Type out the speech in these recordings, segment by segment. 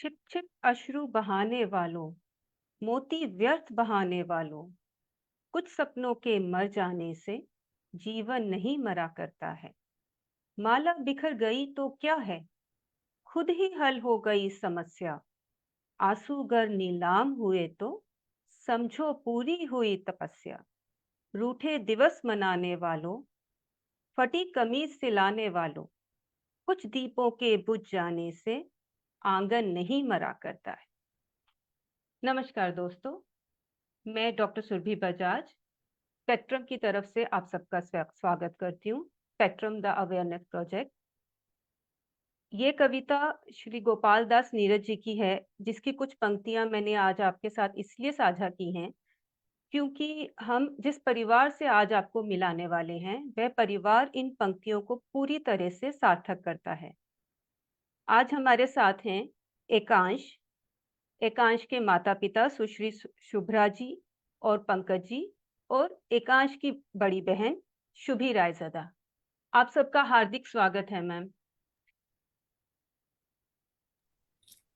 छिप छिप अश्रु बहाने वालों, मोती व्यर्थ बहाने वालों, कुछ सपनों के मर जाने से जीवन नहीं मरा करता है। माला बिखर गई तो क्या है, खुद ही हल हो गई समस्या। आंसू गर नीलाम हुए तो समझो पूरी हुई तपस्या। रूठे दिवस मनाने वालों, फटी कमीज सिलाने वालों, कुछ दीपों के बुझ जाने से आंगन नहीं मरा करता है। नमस्कार दोस्तों, मैं डॉक्टर सुरभि बजाज स्पेक्ट्रम की तरफ से आप सबका स्वागत करती हूँ। Spectrum the awareness project. ये कविता श्री गोपाल दास नीरज जी की है, जिसकी कुछ पंक्तियां मैंने आज आपके साथ इसलिए साझा की हैं क्योंकि हम जिस परिवार से आज आपको मिलाने वाले हैं वह परिवार इन पंक्तियों को पूरी तरह से सार्थक करता है। आज हमारे साथ हैं एकांश, एकांश के माता पिता सुश्री शुभ्रा जी और पंकज जी, और एकांश की बड़ी बहन शुभी रायज़दा। आप सबका हार्दिक स्वागत है ma'am.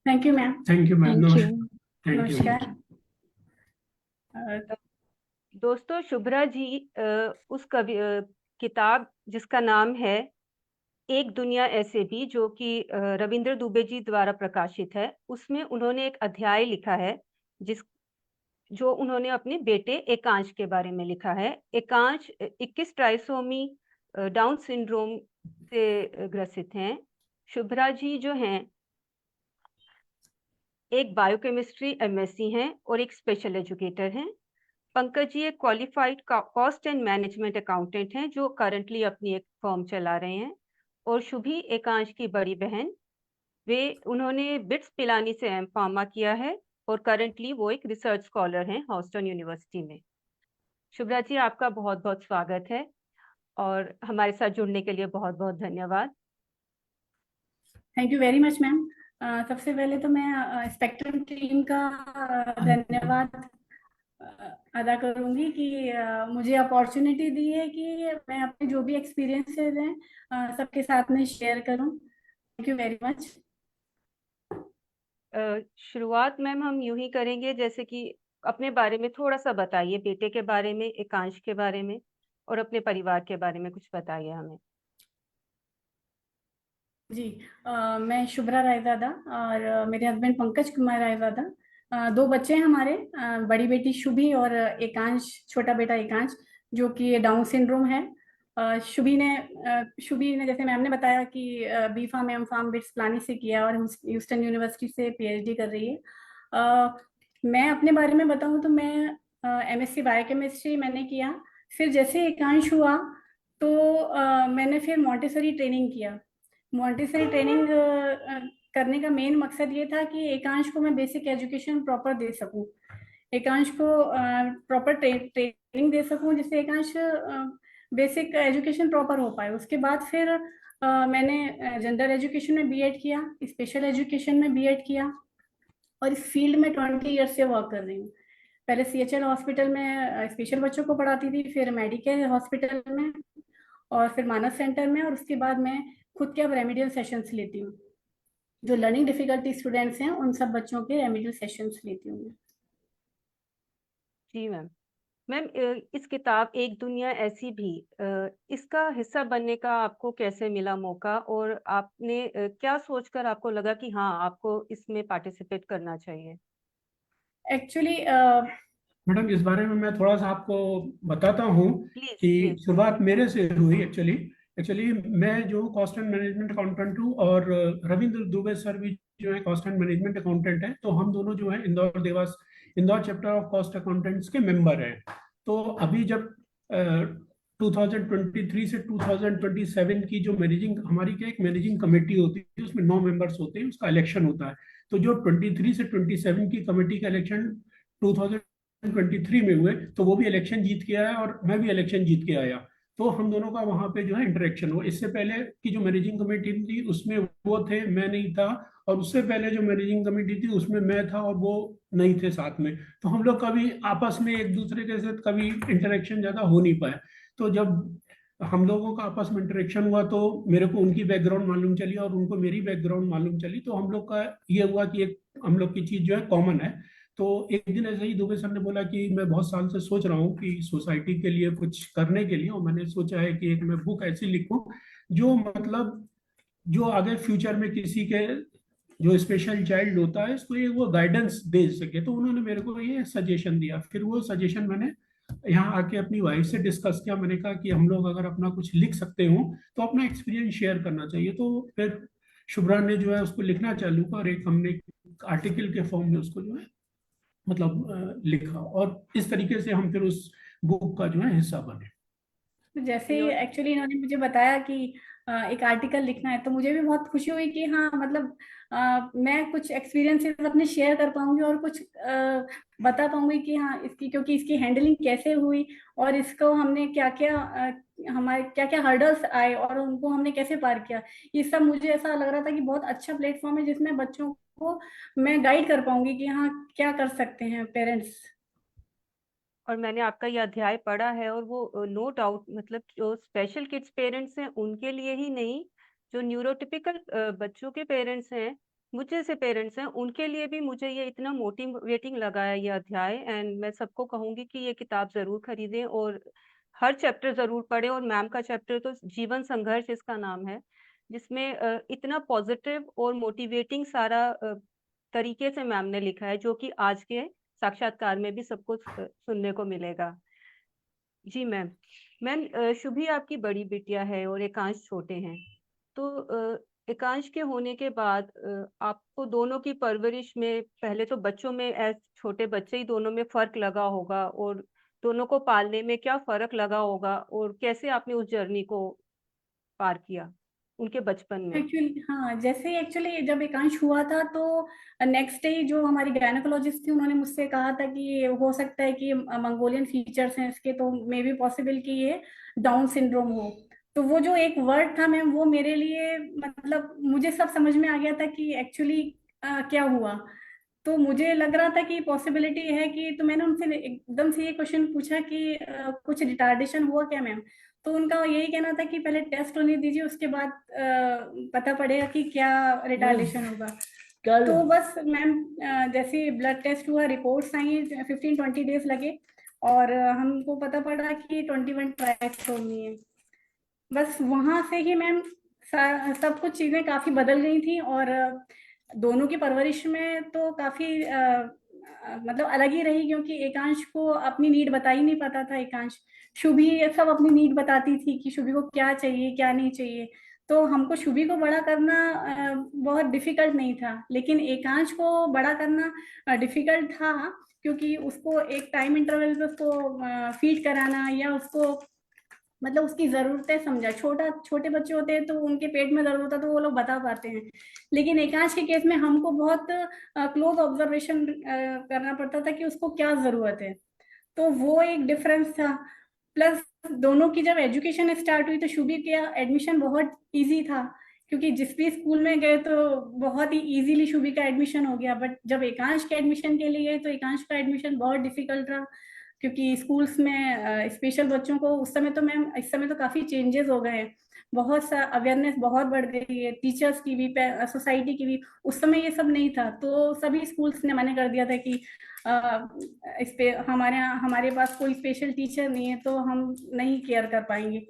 Thank you ma'am. Thank you ma'am. Thank you. नमस्कार। दोस्तों, शुभ्रा जी उस किताब जिसका नाम है एक दुनिया ऐसे भी, जो कि रविंद्र दुबे जी द्वारा प्रकाशित है, उसमें उन्होंने एक अध्याय लिखा है जो उन्होंने अपने बेटे एकांश के बारे में लिखा है। एकांश 21 ट्राइसोमी डाउन सिंड्रोम से ग्रसित हैं। शुभ्रा जी जो हैं एक बायोकेमिस्ट्री एमएससी हैं और एक स्पेशल एजुकेटर हैं। पंकज जी एक qualified cost and management accountant हैं जो करंटली अपनी एक फर्म चला रहे हैं। और शुभी एकांश की बड़ी बहन, उन्होंने बिट्स पिलानी से एम फार्मा किया है और करंटली वो एक रिसर्च स्कॉलर हैं हॉस्टन यूनिवर्सिटी में। शुभ्रा जी, आपका बहुत बहुत स्वागत है और हमारे साथ जुड़ने के लिए बहुत बहुत धन्यवाद। Thank you very much ma'am. सबसे पहले तो मैं स्पेक्ट्रम टीम का धन्यवाद अदा करूंगी कि मुझे अपॉर्चुनिटी दी है कि मैं अपने जो भी एक्सपीरियंसेस हैं सबके साथ में शेयर करूं। Thank you very much. शुरुआत मैम हम यूं ही करेंगे, जैसे कि अपने बारे में थोड़ा सा बताइए, बेटे के बारे में, एकांश के बारे में और अपने परिवार के बारे में कुछ बताइए हमें। जी, मैं शुभ्रा रायज़ादा और मेरे हस्बैंड पंकज कुमार रायज़ादा। दो बच्चे हैं हमारे, बड़ी बेटी शुभी और एकांश, छोटा बेटा एकांश जो कि डाउन सिंड्रोम है। शुभी ने जैसे मैम ने बताया कि B pharm M pharm BITS Pilani से किया और ह्यूस्टन यूनिवर्सिटी से पीएचडी कर रही है। मैं अपने बारे में बताऊं तो मैं एमएससी बायोकेमिस्ट्री मैंने किया। फिर जैसे एकांश हुआ तो मैंने फिर मॉन्टेसरी ट्रेनिंग किया। मॉन्टेसरी ट्रेनिंग करने का मेन मकसद ये था कि एकांश को मैं बेसिक एजुकेशन प्रॉपर दे सकूं, एकांश को प्रॉपर ट्रेनिंग दे सकूं जिससे एकांश बेसिक एजुकेशन प्रॉपर हो पाए। उसके बाद फिर मैंने जनरल एजुकेशन में बीएड किया, स्पेशल एजुकेशन में बीएड किया और इस फील्ड में 20 ईयर्स से वर्क कर रही हूँ। पहले सीएचएल हॉस्पिटल में स्पेशल बच्चों को पढ़ाती थी, फिर मेडिकेयर हॉस्पिटल में और फिर मानस सेंटर में, और उसके बाद मैं खुद के अब रेमेडियल सेशंस लेती हूँ। जो लर्निंग डिफिकल्टी स्टूडेंट्स हैं उन सब बच्चों के रेमेडियल सेशंस लेती हूँ। जी मैम। मैम, इस किताब एक दुनिया ऐसी भी, इसका हिस्सा बनने का आपको कैसे मिला मौका, और आपने क्या सोचकर आपको लगा कि हाँ आपको इसमें पार्टिसिपेट करना चाहिए? एक्चुअली मैडम, इस बारे में मैं थोड़ा सा आपको बताता हूँ प्लीज कि प्लीज। शुरुआत मेरे से हुई। एक्चुअली एक्चुअली मैं जो कॉस्ट एंड मैनेजमेंट अकाउंटेंट हूँ और रविंद्र दुबे सर भी जो है कॉस्ट एंड मैनेजमेंट अकाउंटेंट है, तो हम दोनों जो है Indore chapter of cost accountants के मेंबर हैं। तो अभी जब 2023 से 2027 की जो हमारी क्या एक मैनेजिंग कमेटी होती है, उसमें 9 मेंबर्स होते हैं, उसका इलेक्शन होता है। तो जो 23 से 27 की कमेटी का इलेक्शन 2023 में हुए, तो वो भी इलेक्शन जीत के आया और मैं भी इलेक्शन जीत के आया। तो हम दोनों का वहां पे जो है इंटरेक्शन हुआ। इससे पहले की जो मैनेजिंग कमेटी थी उसमें वो थे, मैं नहीं था, और उससे पहले जो मैनेजिंग कमेटी थी उसमें मैं था और वो नहीं थे साथ में। तो हम लोग कभी आपस में एक दूसरे के साथ कभी इंटरेक्शन ज्यादा हो नहीं पाया। तो जब हम लोगों का आपस में इंटरेक्शन हुआ, तो मेरे को उनकी बैकग्राउंड मालूम चली और उनको मेरी बैकग्राउंड मालूम चली, तो हम लोग का ये हुआ कि एक हम लोग की चीज जो है कॉमन है। तो एक दिन ऐसे ही दुबे सर ने बोला कि मैं बहुत साल से सोच रहा हूँ कि सोसाइटी के लिए कुछ करने के लिए, और मैंने सोचा है कि एक मैं बुक ऐसी लिखूं जो मतलब जो आगे फ्यूचर में किसी के जो स्पेशल चाइल्ड होता है इसको ये वो गाइडेंस दे सके। तो उन्होंने मेरे को ये सजेशन दिया, फिर वो सजेशन मैंने यहाँ आके अपनी वाइफ से डिस्कस किया। मैंने कहा कि हम लोग अगर अपना कुछ लिख सकते हो तो अपना एक्सपीरियंस शेयर करना चाहिए। तो फिर शुभ्रा ने जो है उसको लिखना चालू किया, और एक हमने आर्टिकल के फॉर्म में उसको जो है मतलब लिखा, और इस तरीके से हम फिर उस बुक का जो है हिस्सा बने। तो जैसे जी, और एक्चुअली इन्होंने मुझे बताया कि एक आर्टिकल लिखना है, तो मुझे भी बहुत खुशी हुई कि हाँ मतलब मैं कुछ एक्सपीरियंसेस अपने शेयर कर पाऊंगी और कुछ बता पाऊंगी कि हाँ इसकी, क्योंकि इसकी हैंडलिंग कैसे हुई और इसको हमने क्या क्या हमारे क्या क्या हर्डल्स आए और उनको हमने कैसे पार किया। ये सब मुझे ऐसा लग रहा था कि बहुत अच्छा प्लेटफॉर्म है जिसमें बच्चों को मैं गाइड कर पाऊंगी कि हाँ क्या कर सकते हैं पेरेंट्स। मैंने आपका ये अध्याय पढ़ा है, और वो नो डाउट मतलब जो स्पेशल किड्स पेरेंट्स हैं उनके लिए ही नहीं, जो न्यूरोटिपिकल बच्चों के पेरेंट्स हैं, मुझ जैसे पेरेंट्स हैं, उनके लिए भी मुझे ये इतना मोटिवेटिंग लगा है ये अध्याय। एंड मैं सबको कहूंगी कि ये किताब जरूर खरीदें और हर चैप्टर जरूर पढ़ें। और मैम का चैप्टर तो जीवन संघर्ष इसका नाम है, जिसमें इतना पॉजिटिव और मोटिवेटिंग सारा तरीके से मैम ने लिखा है, जो कि आज के साक्षात्कार में भी सबको सुनने को मिलेगा। जी मैम। मैम, शुभी आपकी बड़ी बिटिया है और एकांश छोटे हैं, तो एकांश के होने के बाद आपको दोनों की परवरिश में, पहले तो बच्चों में छोटे बच्चे ही दोनों में फर्क लगा होगा, और दोनों को पालने में क्या फर्क लगा होगा, और कैसे आपने उस जर्नी को पार किया उनके बचपन में। एक्चुअली हाँ, जैसे एक्चुअली जब एकांश हुआ था तो नेक्स्ट डे जो हमारी गायनेकोलॉजिस्ट थी उन्होंने मुझसे कहा था कि हो सकता है कि मंगोलियन फीचर्स हैं इसके, तो मे बी पॉसिबल कि ये डाउन सिंड्रोम हो। तो वो जो एक वर्ड था मैम, वो मेरे लिए मतलब मुझे सब समझ में आ गया था कि एक्चुअली क्या हुआ। तो मुझे लग रहा था कि पॉसिबिलिटी है कि, तो मैंने उनसे एकदम से ये क्वेश्चन पूछा कि कुछ रिटार्डेशन हुआ क्या मैम। तो उनका यही कहना था कि पहले टेस्ट होने दीजिए, उसके बाद पता पड़ेगा कि क्या रिटार्डेशन होगा। तो बस मैम जैसे ब्लड टेस्ट हुआ, रिपोर्ट्स आई, 15-20 डेज लगे और हमको पता पड़ा कि 21 ट्राइसोमी है। बस वहां से ही मैम सब कुछ चीजें काफी बदल गई थी। और दोनों की परवरिश में तो काफी मतलब अलग ही रही, क्योंकि एकांश को अपनी नीड बता ही नहीं पाता था एकांश। शुभी ये सब अपनी नीड बताती थी कि शुभी को क्या चाहिए क्या नहीं चाहिए। तो हमको शुभी को बड़ा करना बहुत डिफिकल्ट नहीं था, लेकिन एकांश को बड़ा करना डिफिकल्ट था, क्योंकि उसको एक टाइम इंटरवल पे उसको फीड कराना या उसको मतलब उसकी जरूरतें समझा। छोटे बच्चे होते हैं तो उनके पेट में दर्द होता है तो वो लोग बता पाते हैं, लेकिन एकांश के केस में हमको बहुत क्लोज ऑब्जर्वेशन करना पड़ता था कि उसको क्या जरूरत है। तो वो एक डिफरेंस था। प्लस दोनों की जब एजुकेशन स्टार्ट हुई तो शुभी का एडमिशन बहुत इजी था, क्योंकि जिस भी स्कूल में गए तो बहुत ही इजीली शुभी का एडमिशन हो गया। बट जब एकांश के एडमिशन के लिए गए तो एकांश का एडमिशन बहुत डिफिकल्ट रहा, क्योंकि स्कूल्स में स्पेशल बच्चों को उस समय तो मैम, इस समय तो काफी चेंजेस हो गए हैं, बहुत सा अवेयरनेस बहुत बढ़ गई है, टीचर्स की भी सोसाइटी की भी। उस समय ये सब नहीं था, तो सभी स्कूल्स ने मना कर दिया था कि इस पे हमारे पास कोई स्पेशल टीचर नहीं है तो हम नहीं केयर कर पाएंगे।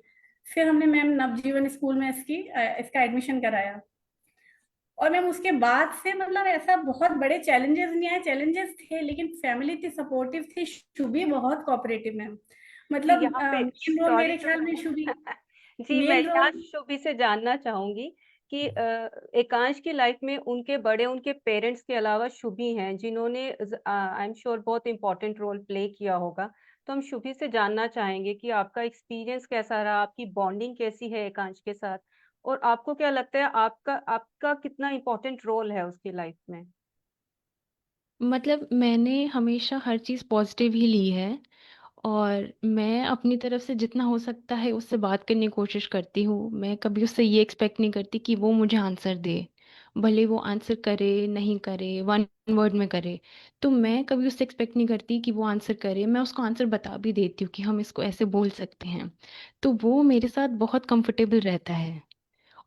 फिर हमने मैम नवजीवन स्कूल में इसका एडमिशन कराया। और मैम उसके बाद से मतलब ऐसा बहुत बड़े चैलेंजेस नहीं आए, चैलेंजेस थे लेकिन फैमिली इतनी सपोर्टिव थी, शुभी बहुत कोऑपरेटिव मैम। जी, मतलब यहाँ पे मेन रोल सॉरी मेरे टू ख्याल में शुभी, जी, मैं मेन यहाँ रोल। शुभी से जानना चाहूंगी कि एकांश की लाइफ में उनके बड़े, उनके पेरेंट्स के अलावा शुभी हैं जिन्होंने आई एम श्योर बहुत इंपॉर्टेंट रोल प्ले किया होगा। तो हम शुभी से जानना चाहेंगे कि आपका एक्सपीरियंस कैसा रहा, आपकी बॉन्डिंग कैसी है एकांश के साथ, और आपको क्या लगता है आपका आपका कितना इम्पोर्टेंट रोल है उसकी लाइफ में। मतलब मैंने हमेशा हर चीज़ पॉजिटिव ही ली है, और मैं अपनी तरफ से जितना हो सकता है उससे बात करने की कोशिश करती हूँ। मैं कभी उससे ये एक्सपेक्ट नहीं करती कि वो मुझे आंसर दे। भले वो आंसर करे नहीं करे, वन वर्ड में करे। तो मैं कभी उससे एक्सपेक्ट नहीं करती कि वो आंसर करे, मैं उसको आंसर बता भी देती हूँ कि हम इसको ऐसे बोल सकते हैं। तो वो मेरे साथ बहुत कंफर्टेबल रहता है।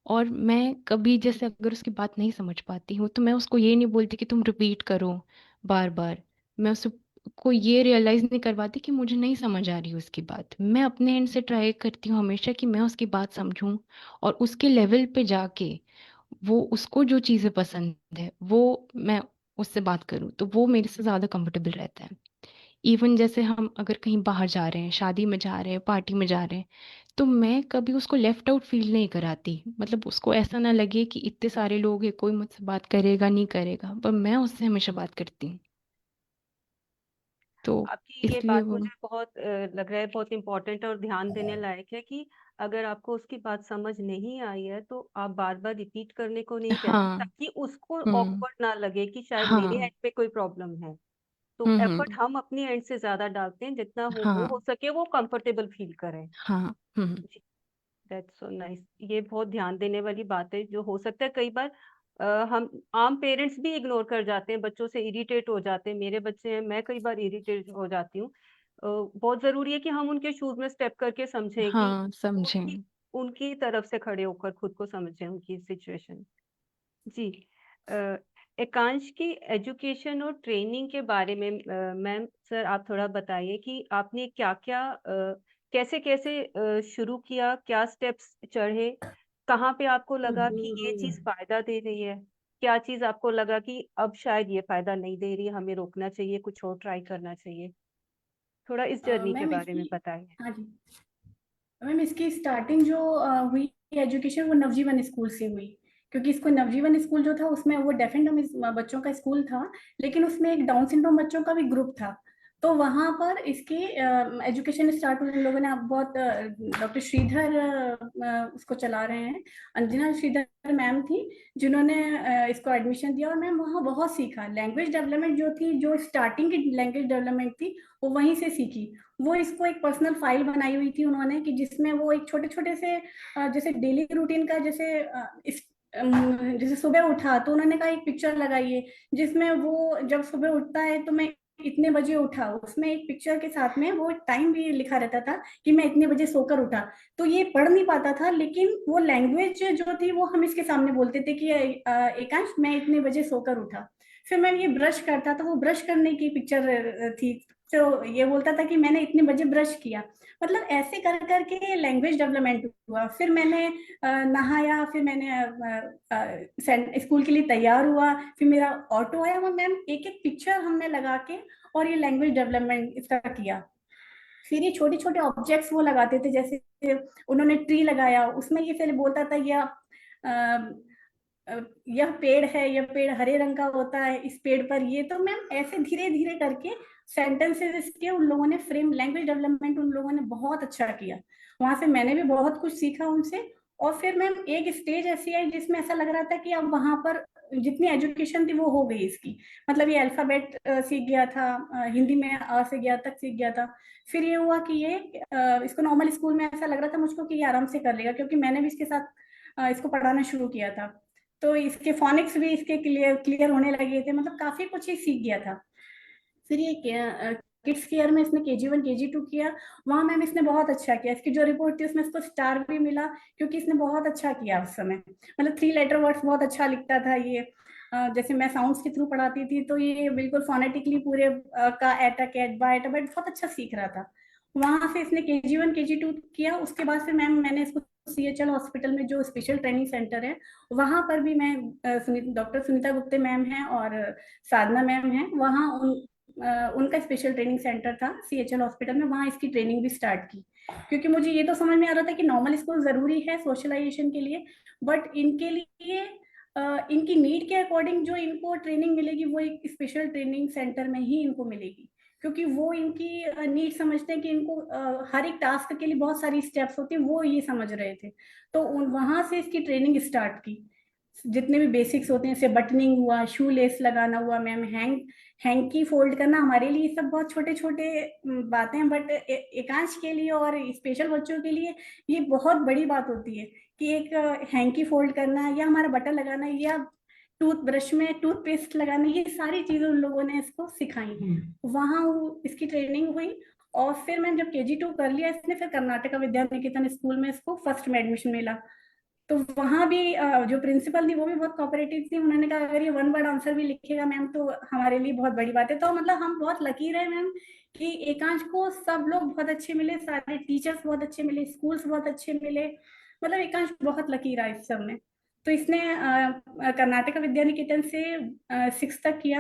और मैं कभी जैसे अगर उसकी बात नहीं समझ पाती हूँ तो मैं उसको ये नहीं बोलती कि तुम रिपीट करो बार बार। मैं उसको को ये रियलाइज नहीं करवाती कि मुझे नहीं समझ आ रही उसकी बात। मैं अपने एंड से ट्राई करती हूँ हमेशा कि मैं उसकी बात समझूं और उसके लेवल पे जाके वो उसको जो चीज़ें पसंद है वो मैं उससे बात करूँ, तो वो मेरे से ज़्यादा कंफर्टेबल रहता है। इवन जैसे हम अगर कहीं बाहर जा रहे हैं, शादी में जा रहे हैं, पार्टी में जा रहे हैं, तो मैं कभी उसको लेफ्ट आउट फील नहीं कराती। मतलब उसको ऐसा ना लगे कि इतने सारे लोग हैं, कोई मुझसे बात करेगा नहीं करेगा, पर मैं उससे हमेशा बात करती हूँ। तो आपकी ये इसलिए बात वो मुझे बहुत लग रहा है बहुत इम्पोर्टेंट और ध्यान देने लायक है कि अगर आपको उसकी बात समझ नहीं आई है तो आप बार बार रिपीट करने को नहीं कहते, हाँ। ताकि उसको हम्म। ऑकवर्ड ना लगे कि शायद मेरे हाँ। एंड पे कोई प्रॉब्लम है। तो एफर्ट हम्म। हम अपनी एंड से ज्यादा डालते हैं, जितना हो हाँ। सके वो कंफर्टेबल फील करें। हाँ। हम्म। जी, दैट्स सो नाइस। ये बहुत ध्यान देने वाली बात है। जो हो सकता है कई बार हम आम पेरेंट्स भी इग्नोर कर जाते हैं, बच्चों से इरिटेट हो जाते हैं। मेरे बच्चे हैं, मैं कई बार इरिटेट हो जाती हूँ। बहुत जरूरी है कि हम उनके शूज में स्टेप करके समझें कि हाँ, समझें। उनकी उनकी तरफ से खड़े होकर खुद को समझें, उनकी सिचुएशन। जी। अ, एकांश की एजुकेशन और ट्रेनिंग के बारे में मैम सर आप थोड़ा बताइए कि आपने क्या क्या कैसे कैसे शुरू किया, क्या स्टेप्स चढ़े, कहाँ पे आपको लगा कि ये चीज फायदा दे रही है, क्या चीज आपको लगा कि अब शायद ये फायदा नहीं दे रही, हमें रोकना चाहिए, कुछ और ट्राई करना चाहिए। थोड़ा इस जर्नी के मैम बारे में इसकी, बताइए। हाँ जी मैम, इसकी स्टार्टिंग जो हुई एजुकेशन, वो नवजीवन स्कूल से हुई। क्योंकि इसको नवजीवन स्कूल जो था उसमें वो डेफ एंड डम बच्चों का स्कूल था, लेकिन उसमें एक डाउन सिंड्रोम बच्चों का भी ग्रुप था। तो वहां पर इसकी एजुकेशन स्टार्ट हुई। उन लोगों ने अब बहुत डॉक्टर श्रीधर उसको चला रहे हैं, अंजना श्रीधर मैम थी जिन्होंने इसको एडमिशन दिया। और मैम वहाँ बहुत सीखा। लैंग्वेज डेवलपमेंट जो थी, जो स्टार्टिंग की लैंग्वेज डेवलपमेंट थी, वो वहीं से सीखी। वो इसको एक पर्सनल फाइल बनाई हुई थी उन्होंने, कि जिसमें वो एक छोटे छोटे से जैसे डेली रूटीन का, जैसे सुबह उठा तो उन्होंने कहा एक पिक्चर लगाइए, जिसमें वो जब सुबह उठता है तो मैं इतने बजे उठा, उसमें एक पिक्चर के साथ में वो टाइम भी लिखा रहता था कि मैं इतने बजे सोकर उठा। तो ये पढ़ नहीं पाता था, लेकिन वो लैंग्वेज जो थी वो हम इसके सामने बोलते थे कि एकांश मैं इतने बजे सोकर उठा। फिर मैं ये ब्रश करता था, वो ब्रश करने की पिक्चर थी, तो ये बोलता था कि मैंने इतने बजे ब्रश किया। मतलब ऐसे कर करके लैंग्वेज डेवलपमेंट हुआ। फिर मैंने नहाया, फिर मैंने स्कूल के लिए तैयार हुआ, फिर मेरा ऑटो आया। वो मैम एक एक पिक्चर हमने लगा के और ये लैंग्वेज डेवलपमेंट इसका किया। फिर ये छोटे छोटे ऑब्जेक्ट्स वो लगाते थे, जैसे उन्होंने ट्री लगाया, उसमें ये पहले बोलता था यह पेड़ है, यह पेड़ हरे रंग का होता है, इस पेड़ पर ये। तो मैम ऐसे धीरे धीरे करके सेंटेंसेस इसके उन लोगों ने फ्रेम, लैंग्वेज डेवलपमेंट उन लोगों ने बहुत अच्छा किया। वहां से मैंने भी बहुत कुछ सीखा उनसे। और फिर मैम एक स्टेज ऐसी आई जिसमें ऐसा लग रहा था कि अब वहां पर जितनी एजुकेशन थी वो हो गई इसकी। मतलब ये अल्फाबेट सीख गया था, हिंदी में अ से ज्ञ तक सीख गया था। फिर ये हुआ कि ये इसको नॉर्मल स्कूल में ऐसा लग रहा था मुझको कि ये आराम से कर लेगा, क्योंकि मैंने भी इसके साथ इसको पढ़ाना शुरू किया था। तो इसके फोनिक्स भी इसके क्लियर क्लियर होने लगे थे। मतलब काफी कुछ ही सीख गया था। फिर ये किड्स केयर में इसने KG1 KG2 किया। वहां मैम इसने बहुत अच्छा किया। इसकी जो रिपोर्ट थी उसमें इसको स्टार भी मिला, क्योंकि इसने बहुत अच्छा किया उस समय। मतलब 3 लेटर वर्ड्स बहुत अच्छा लिखता था ये। जैसे मैं साउंड्स के थ्रू पढ़ाती थी, तो ये बिल्कुल फोनेटिकली पूरे का एटा कैट बा एटा बैट बहुत अच्छा सीख रहा था। वहां से इसने KG1 KG2 किया। उसके बाद फिर मैम मैंने इसको CHL हॉस्पिटल में जो स्पेशल ट्रेनिंग सेंटर है, वहां पर भी मैं डॉक्टर सुनीता गुप्ते मैम हैं और साधना मैम हैं, वहाँ उनका स्पेशल ट्रेनिंग सेंटर था CHL हॉस्पिटल में। वहाँ इसकी ट्रेनिंग भी स्टार्ट की। क्योंकि मुझे ये तो समझ में आ रहा था कि नॉर्मल स्कूल जरूरी है सोशलाइजेशन के लिए, बट इनके लिए इनकी नीड के अकॉर्डिंग जो इनको ट्रेनिंग मिलेगी वो एक स्पेशल ट्रेनिंग सेंटर में ही इनको मिलेगी। क्योंकि वो इनकी नीड समझते हैं कि इनको हर एक टास्क के लिए बहुत सारी स्टेप्स होती है, वो ये समझ रहे थे। तो वहां से इसकी ट्रेनिंग स्टार्ट की। जितने भी बेसिक्स होते हैं, जैसे बटनिंग हुआ, शू लेस लगाना हुआ मैम, हैंकी फोल्ड करना, हमारे लिए सब बहुत छोटे छोटे बातें हैं, बट एकांश के लिए और स्पेशल बच्चों के लिए ये बहुत बड़ी बात होती है कि एक हैंकी फोल्ड करना या हमारा बटन लगाना या टूथब्रश में टूथपेस्ट लगाने, ये सारी चीजें उन लोगों ने इसको सिखाई। वहां इसकी ट्रेनिंग हुई। और फिर मैंने जब KG2 कर लिया इसने, फिर कर्नाटका विद्या निकेतन स्कूल में इसको फर्स्ट में एडमिशन मिला। तो वहां भी जो प्रिंसिपल थी वो भी बहुत कोऑपरेटिव थी। उन्होंने कहा अगर ये वन वर्ड आंसर भी लिखेगा मैम तो हमारे लिए बहुत बड़ी बात है। तो मतलब हम बहुत लकी रहे मैम कि एकांश को सब लोग बहुत अच्छे मिले, सारे टीचर्स बहुत अच्छे मिले, स्कूल्स बहुत अच्छे मिले। मतलब एकांश बहुत लकी रहा इस सब में। तो इसने कर्नाटका विद्या निकेतन से 6 तक किया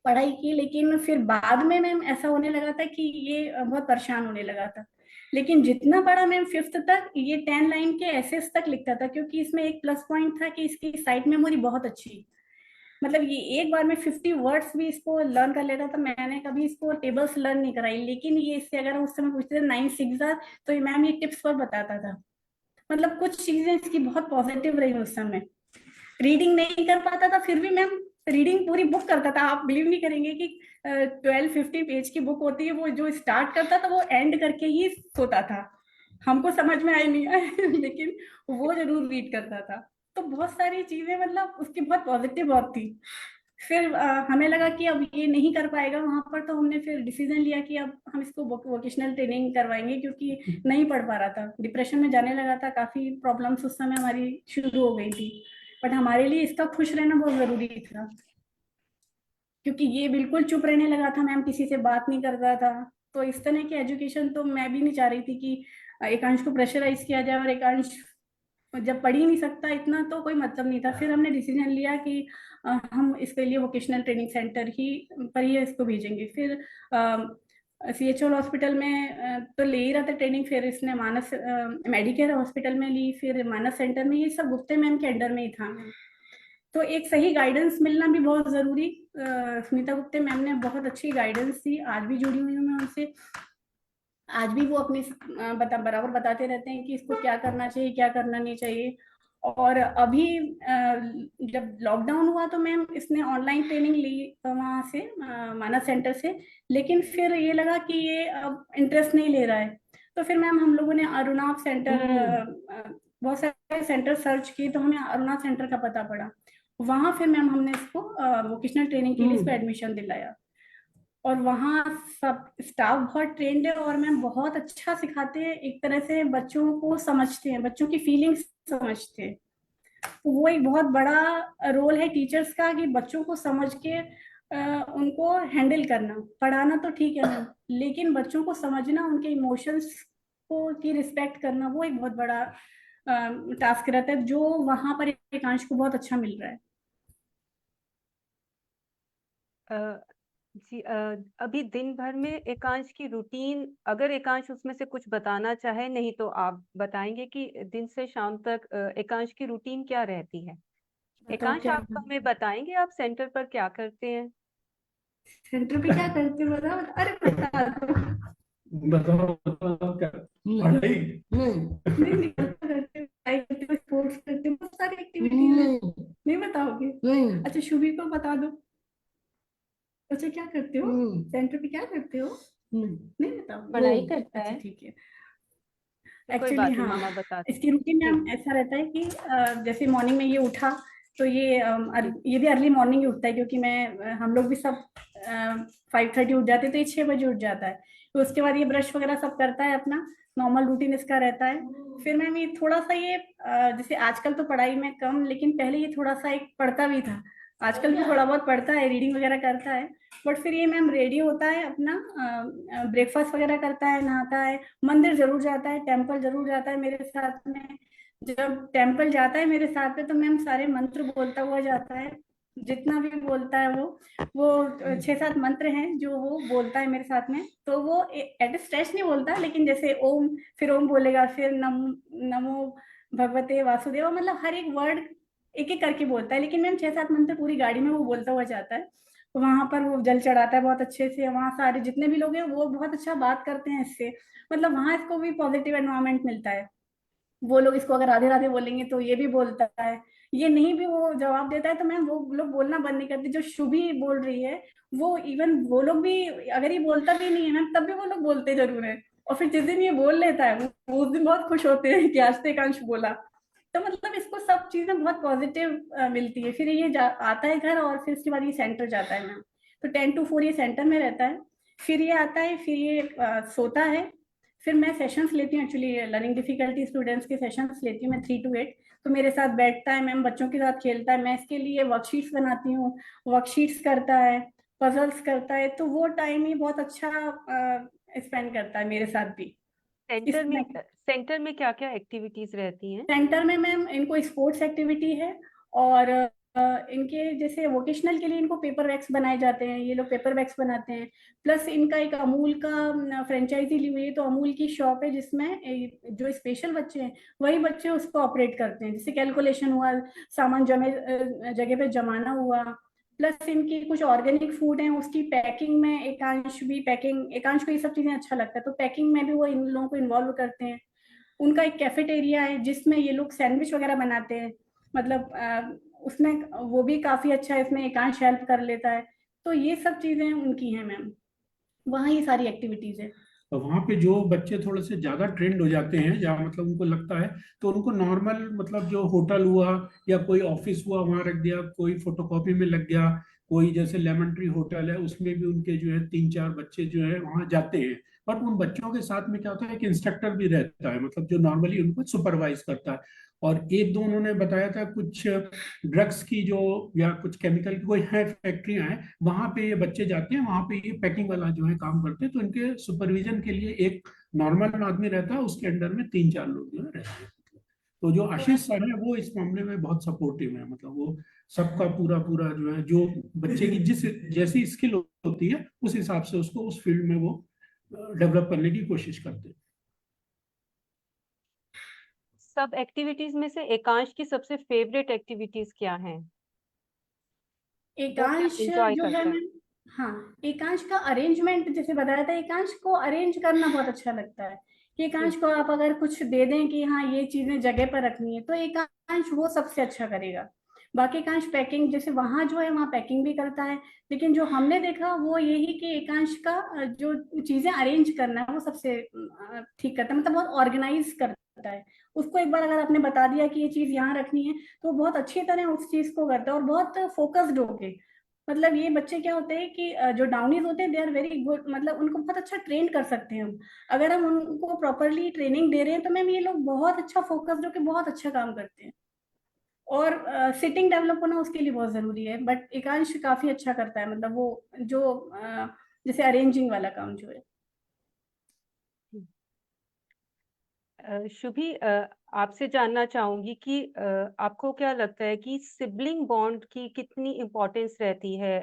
पढ़ाई की। लेकिन फिर बाद में मैम ऐसा होने लगा था कि ये बहुत परेशान होने लगा था। लेकिन जितना पढ़ा मैम 5th तक, ये 10 लाइन के एसेस तक लिखता था, क्योंकि इसमें एक प्लस पॉइंट था कि इसकी साइट मेमोरी बहुत अच्छी। मतलब ये एक बार में 50 वर्ड्स भी इसको लर्न कर लेता था। मैंने कभी इसको टेबल्स लर्न नहीं कराई, लेकिन ये इससे अगर उस समय पूछते थे 9 6 तो मैम ये टिप्स पर बताता था। मतलब कुछ चीजें इसकी बहुत पॉजिटिव रही उस समय। रीडिंग नहीं कर पाता था, फिर भी मैम रीडिंग पूरी बुक करता था। आप बिलीव नहीं करेंगे कि 12-15 पेज की बुक होती है, वो जो स्टार्ट करता था वो एंड करके ही सोता था। हमको समझ में आए नहीं आए लेकिन वो जरूर रीड करता था। तो बहुत सारी चीजें मतलब उसकी बहुत पॉजिटिव बात थी। फिर हमें लगा कि अब ये नहीं कर पाएगा वहां पर, तो हमने फिर डिसीजन लिया कि अब हम इसको वोकेशनल ट्रेनिंग करवाएंगे, क्योंकि नहीं पढ़ पा रहा था, डिप्रेशन में जाने लगा था। काफी प्रॉब्लम्स उस समय हमारी शुरू हो गई थी। बट हमारे लिए इसका खुश रहना बहुत जरूरी था, क्योंकि ये बिल्कुल चुप रहने लगा था मैम, किसी से बात नहीं करता था। तो इस तरह की एजुकेशन तो मैं भी नहीं चाह रही थी कि एकांश को प्रेशराइज किया जाए, और एकांश जब पढ़ ही नहीं सकता इतना तो कोई मतलब नहीं था। फिर हमने डिसीजन लिया कि हम इसके लिए वोकेशनल ट्रेनिंग सेंटर ही पर ही इसको भेजेंगे। फिर CHO हॉस्पिटल में तो ले ही रहा था ट्रेनिंग। फिर इसने मानस मेडिकेयर हॉस्पिटल में ली, फिर मानस सेंटर में। ये सब गुप्ते मैम के अंडर में ही था। तो एक सही गाइडेंस मिलना भी बहुत जरूरी। सुनीता गुप्ते मैम ने बहुत अच्छी गाइडेंस दी, आज भी जुड़ी हुई हूँ मैं उनसे। आज भी वो अपनी बराबर बताते रहते हैं कि इसको क्या करना चाहिए, क्या करना नहीं चाहिए। और अभी जब लॉकडाउन हुआ तो मैम इसने ऑनलाइन ट्रेनिंग ली वहां से, मानस सेंटर से। लेकिन फिर ये लगा कि ये अब इंटरेस्ट नहीं ले रहा है। तो फिर मैम हम लोगों ने अरुणाभ सेंटर, बहुत सारे सेंटर सर्च किए, तो हमें अरुणाभ सेंटर का पता पड़ा। वहां फिर मैम हमने इसको वोकेशनल ट्रेनिंग के लिए इसको एडमिशन दिलाया। और वहाँ सब स्टाफ बहुत ट्रेंड है, और मैम बहुत अच्छा सिखाते हैं। एक तरह से बच्चों को समझते हैं, बच्चों की फीलिंग्स समझते हैं। तो वो एक बहुत बड़ा रोल है टीचर्स का, कि बच्चों को समझ के उनको हैंडल करना। पढ़ाना तो ठीक है मैम, लेकिन बच्चों को समझना, उनके इमोशंस को की रिस्पेक्ट करना, वो एक बहुत बड़ा टास्क रहता है, जो वहां पर एकांश को बहुत अच्छा मिल रहा है। जी, अभी दिन भर में एकांश की रूटीन, अगर एकांश उसमें से कुछ बताना चाहे, नहीं तो आप बताएंगे कि दिन से शाम तक एकांश की रूटीन क्या रहती है। तो एकांश, क्या आप हमें बताएंगे आप सेंटर पर क्या करते हैं। सेंटर पे क्या करते हो बताओ। अरे बता दो। बताओ बताओ क्या पढ़ाई। नहीं नहीं करते हो, पढ़ाई करते हो, स्पोर्ट्स करते हो, बहुत सारी एक्टिविटीज है। नहीं बताओगे? अच्छा शुभी को बता दो। अच्छा क्या करते हो सेंटर पे, क्या करते हो? नहीं बताओगे? पढ़ाई करता अच्छा है। ठीक है। तो कोई एक्चुअली बात नहीं, हाँ, मामा बताते इसकी रूटीन हैं। में ऐसा रहता है कि जैसे मॉर्निंग में ये उठा तो जी ये भी अर्ली मॉर्निंग ही उठता है, क्योंकि हम लोग भी सब 5:30 उठ जाते हैं, तो ये 6 बजे उठ जाता है। तो उसके बाद ये ब्रश वगैरह सब करता है, अपना नॉर्मल रूटीन इसका रहता है। फिर मैम ये थोड़ा सा ये जैसे आजकल तो पढ़ाई में कम, लेकिन पहले ये थोड़ा सा एक पढ़ता भी था। आजकल भी थोड़ा बहुत पढ़ता है, रीडिंग वगैरह करता है। बट फिर ये मैम रेडी होता है, अपना ब्रेकफास्ट वगैरह करता है, नहाता है, मंदिर जरूर जाता है, टेम्पल जरूर जाता है मेरे साथ में। जब टेम्पल जाता है मेरे साथ में तो मैम सारे मंत्र बोलता हुआ जाता है। जितना भी बोलता है वो 6-7 मंत्र हैं जो वो बोलता है मेरे साथ में। तो वो एट स्ट्रेच नहीं बोलता, लेकिन जैसे ओम, फिर ओम बोलेगा, फिर नमो भगवते वासुदेवा, मतलब हर एक वर्ड एक एक करके बोलता है। लेकिन मैम 6-7 मंत्र पूरी गाड़ी में वो बोलता हुआ जाता है। वहां पर वो जल चढ़ाता है बहुत अच्छे से। वहां सारे जितने भी लोग हैं वो बहुत अच्छा बात करते हैं इससे। मतलब वहां इसको भी पॉजिटिव एनवायरनमेंट मिलता है। वो लोग इसको अगर राधे राधे बोलेंगे तो ये भी बोलता है। ये नहीं भी वो जवाब देता है तो मैम वो लोग बोलना बंद नहीं करते। जो शुभी बोल रही है, वो इवन वो लोग भी, अगर ये बोलता भी नहीं है मैम तब भी वो लोग बोलते जरूर है। और फिर जिस दिन ये बोल लेता है वो उस दिन बहुत खुश होते हैं कि आज तो एकांश बोला। तो मतलब इसको सब चीजें बहुत पॉजिटिव मिलती है। फिर ये आता है घर, और फिर उसके बाद ये सेंटर जाता है मैम। तो 10 to 4 ये सेंटर में रहता है, फिर ये आता है, फिर ये सोता है। फिर मैं सेशंस लेती हूँ, एक्चुअली लर्निंग डिफिकल्टी स्टूडेंट्स के सेशंस लेती हूँ मैं 3 to 8। तो मेरे साथ बैठता है मैम, बच्चों के साथ खेलता है, मैं इसके लिए वर्कशीट्स बनाती हूँ, वर्कशीट्स करता है, पजल्स करता है। तो वो टाइम ही बहुत अच्छा स्पेंड करता है मेरे साथ भी। सेंटर में इसमें सेंटर में क्या क्या एक्टिविटीज रहती हैं? सेंटर में मैम इनको स्पोर्ट्स एक्टिविटी है, और इनके जैसे वोकेशनल के लिए इनको पेपर बैग्स बनाए जाते हैं, ये लोग पेपर बैग्स बनाते हैं। प्लस इनका एक अमूल का फ्रेंचाइजी ली हुई है, तो अमूल की शॉप है जिसमें जो स्पेशल बच्चे हैं वही बच्चे उसको ऑपरेट करते हैं, जैसे कैलकुलेशन हुआ, सामान जमे जगह पे जमाना हुआ। प्लस इनकी कुछ ऑर्गेनिक फूड है, उसकी पैकिंग में एकांश को ये सब चीजें अच्छा लगता है, तो पैकिंग में भी वो इन लोगों को इन्वॉल्व करते हैं। उनका एक कैफेटेरिया है जिसमें ये लोग सैंडविच वगैरह बनाते हैं, मतलब उसमें वो भी काफी अच्छा है, इसमें एकांश हेल्प कर लेता है। तो ये सब चीजें उनकी हैं मैम, वहाँ ये सारी एक्टिविटीज है। तो वहाँ पे जो बच्चे थोड़े से ज्यादा ट्रेंड हो जाते हैं, जहाँ मतलब उनको लगता है, तो उनको नॉर्मल मतलब जो होटल हुआ या कोई ऑफिस हुआ वहाँ रख दिया, कोई फोटोकॉपी में लग गया, कोई जैसे लेमन ट्री होटल है उसमें भी उनके जो है 3-4 बच्चे जो है वहाँ जाते हैं। बट उन बच्चों के साथ में क्या होता है कि इंस्ट्रक्टर भी रहता है, मतलब जो नॉर्मली उनको सुपरवाइज करता है। और एक दो उन्होंने बताया था कुछ ड्रग्स की जो या कुछ केमिकल की कोई है फैक्ट्रियां हैं, वहां पे ये बच्चे जाते हैं, वहां पे ये पैकिंग वाला जो है काम करते हैं। तो इनके सुपरविजन के लिए एक नॉर्मल आदमी रहता है, उसके अंडर में 3-4 लोग जो है रहते हैं। तो जो तो आशीष सर है वो इस मामले में बहुत सपोर्टिव है, मतलब वो सबका पूरा पूरा जो है, जो बच्चे की जिस जैसी स्किल होती है उस हिसाब से उसको उस फील्ड में वो डेवलप करने की कोशिश करते हैं। सब एक्टिविटीज में से एकांश की सबसे फेवरेट एक्टिविटीज क्या हैं? वो क्या एकांश एंजॉय जो है करता है? मैम, हाँ, एकांश का अरेंजमेंट जैसे बताया था, एकांश को अरेंज करना बहुत अच्छा लगता है। कि एकांश जी। को आप अगर कुछ दे दें कि हाँ ये चीजें जगह पर रखनी है, तो एकांश वो सबसे अच्छा करेगा। बाकी एकांश पैकिंग, जैसे वहां जो है वहाँ पैकिंग भी करता है, लेकिन जो हमने देखा वो यही कि एकांश का जो चीजें अरेंज करना है वो सबसे ठीक करता है, मतलब बहुत ऑर्गेनाइज करता है। उसको एक बार अगर आपने बता दिया कि ये चीज यहाँ रखनी है, तो वो बहुत अच्छी तरह उस चीज को करता है, और बहुत फोकस्ड होके। मतलब ये बच्चे क्या होते हैं कि जो डाउनीज होते हैं दे आर वेरी गुड, मतलब उनको बहुत अच्छा ट्रेन कर सकते हैं हम, अगर हम उनको प्रॉपरली ट्रेनिंग दे रहे हैं, तो मैम ये लोग बहुत अच्छा फोकस्ड होकर बहुत अच्छा काम करते हैं। और सिटिंग डेवलप होना उसके लिए बहुत जरूरी है, बट एकांश काफी अच्छा करता है, मतलब वो जो जैसे अरेंजिंग वाला काम जो है। शुभी, आपसे जानना चाहूंगी कि आपको क्या लगता है कि सिबलिंग बॉन्ड की कितनी इम्पोर्टेंस रहती है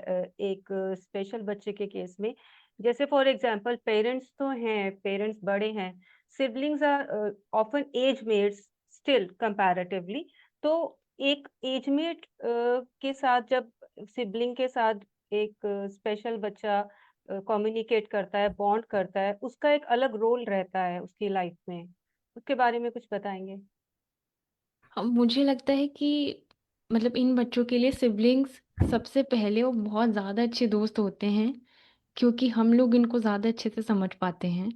एक स्पेशल बच्चे के केस में? जैसे फॉर एग्जांपल पेरेंट्स तो हैं, पेरेंट्स बड़े हैं, siblings are often age mates still comparatively. तो एक एजमेट के साथ जब सिबलिंग के साथ एक स्पेशल बच्चा कम्युनिकेट करता है, बॉन्ड करता है, उसका एक अलग रोल रहता है उसकी लाइफ में। उसके बारे में कुछ बताएंगे? मुझे लगता है कि मतलब इन बच्चों के लिए सिबलिंग्स सबसे पहले वो बहुत ज़्यादा अच्छे दोस्त होते हैं, क्योंकि हम लोग इनको ज़्यादा अच्छे से समझ पाते हैं।